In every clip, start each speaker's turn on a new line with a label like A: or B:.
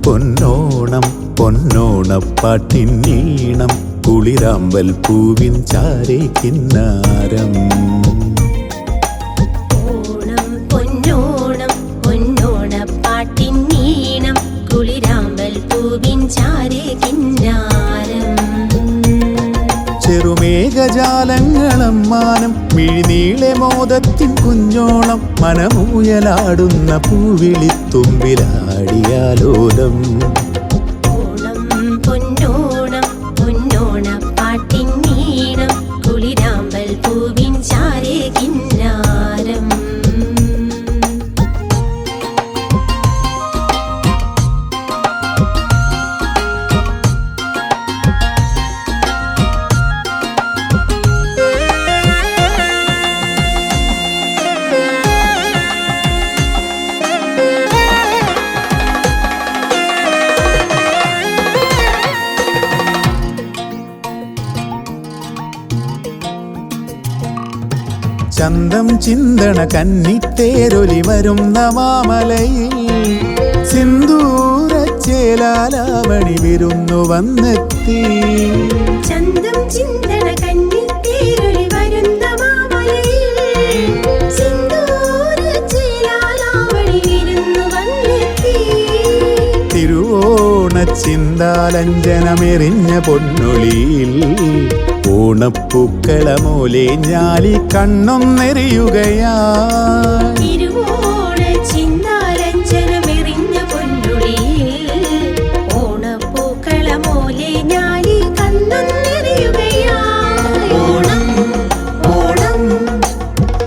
A: പൊന്നോണം പൊന്നോണപ്പാട്ടിൻ ഈണം കുളിരാമ്പൽ പൂവിൻ ചാരേ കിന്നാരം.
B: ഓണം പൊന്നോണം പൊന്നോണപ്പാട്ടിൻ ഈണം കുളിരാമ്പൽ പൂവിൻ ചാരേ കിന്നാരം.
A: ചെറുമേഘജാലങ്ങളമ്മാനം മിഴിനീളെ മോദത്തിൻ കുഞ്ഞോളം മനമൂയലാടുന്ന പൂവിളിത്തുമ്പിലാടിയാലോലം.
B: ഓണം പൊന്നോണം പൊന്നോണപ്പാട്ടിൻ ഈണം കുളിരാമ്പൽ പൂവിൻ ചാരേ കിന്നാരം.
A: ചന്തം ചിന്തണ കന്നിത്തേരൊലി വരുന്ന മാമലയിൽ സിന്ദൂരച്ചേലാലാവണി വിരുന്നു വന്നെത്തി.
B: ചന്തം ചിന്തണ കന്നിത്തേരൊലി വരുന്ന മാമലയിൽ സിന്ദൂരച്ചേലാലാവണി വിരുന്നു വന്നെത്തി.
A: തിരുവോണച്ചിന്താലഞ്ജനമെറിഞ്ഞ പൊന്നൊളിയിൽ ഓണപ്പൂക്കളമോലെ ഞാലി കണ്ണൊന്നെറിയുകയായി.
B: തിരുവോണച്ചിന്താലഞ്ജനമെറിഞ്ഞ പൊന്നൊളിയിൽ ഓണപ്പൂക്കളമോലെ ഞാലി കണ്ണൊന്നെറിയുകയായി. ഓണം ഓണം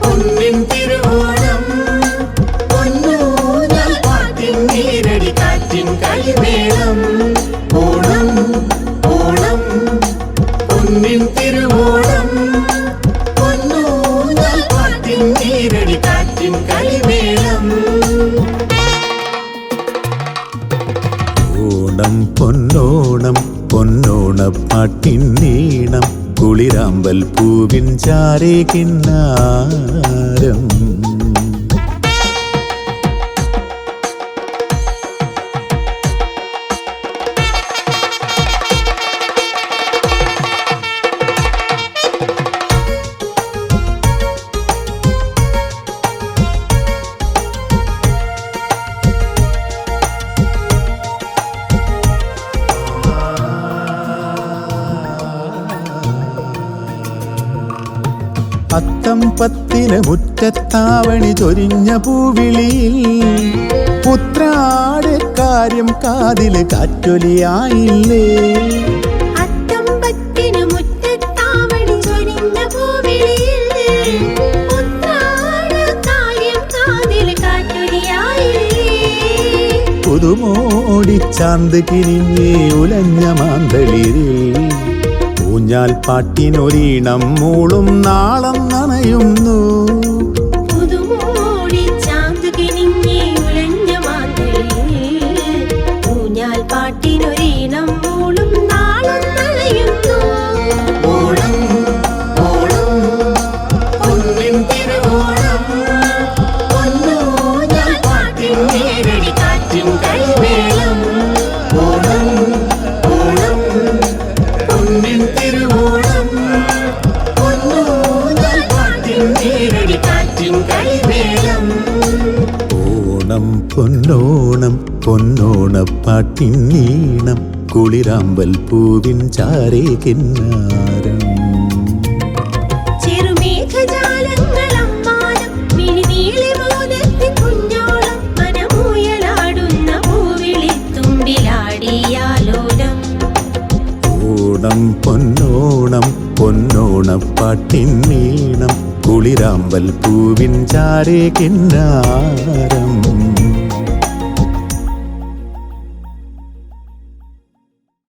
B: പൊന്നിൻ തിരുവോണം പൊന്നൂഞ്ഞാൽ പാട്ടിൻ നീരടി കാറ്റിൻ കളിമേളം. ഓണം ഓണം പൊന്നിൻ തിരുവോണം പൊന്നൂഞ്ഞാൽ പാട്ടിൻ നീരടി കാറ്റിൻ കളിമേളം.
A: ഓണം പൊന്നോണം പൊന്നോണപ്പാട്ടിൻ ഈണം കുളിരാമ്പൽ പൂവിൻ ചാരേ കിന്നാരം. അത്തം പത്തിന് മുറ്റത്താവണി ചൊരിഞ്ഞ പൂവിളിയിൽ പുത്രാടെ കാര്യം കാതില് കാറ്റൊലിയായില്ലേ.
B: അത്തം പത്തിന് മുറ്റത്താവണി ചൊരിഞ്ഞ പൂവിളിയിൽ പുത്രാടെ കാര്യം കാതില് കാറ്റൊലിയായില്ലേ.
A: പുതുമോടി ചാന്ത് കിനിഞ്ഞേ ഉലഞ്ഞ മാന്തളിരിൽ ഊഞ്ഞാൽ പാട്ടിനൊരീണം മൂളും നാളം നനയുന്നു.
B: പുതുമോടി ചാന്ത് കിനിഞ്ഞേ ഉലഞ്ഞ മാന്തളിരിൽ ഊഞ്ഞാൽ പാട്ടിനൊരീണം മൂളും നാളം നനയുന്നു. ഓണം ഓണം പൊന്നിൻ തിരുവോണം പൊന്നൂഞ്ഞാൽ പാട്ടിൻ നീരടി കാറ്റിൻ കളിമേളം. ഓണം ഓണം പൊന്നിൻ തിരുവോണം പൊന്നൂഞ്ഞാൽ പാട്ടിൻ നീരടി കാറ്റിൻ കളിമേളം.
A: ഓണം പൊന്നോണം പൊന്നോണപ്പാട്ടിൻ ഈണം കുളിരാമ്പൽ പൂവിൻ ചാരേ കിന്നാരം.
B: ചെറുമേഘജാലങ്ങളമ്മാനം മിഴിനീളെ മോദത്തിൻ കുഞ്ഞോളം മനമൂയലാടുന്ന പൂവിളിത്തുമ്പിലാടിയാലോലം.
A: ഓണം പൊന്നോണം പൊന്നോണപ്പാട്ടിൻ ഈണം കുളിരാമ്പൽ പൂവിൻ ചാരേ കിന്നാരം.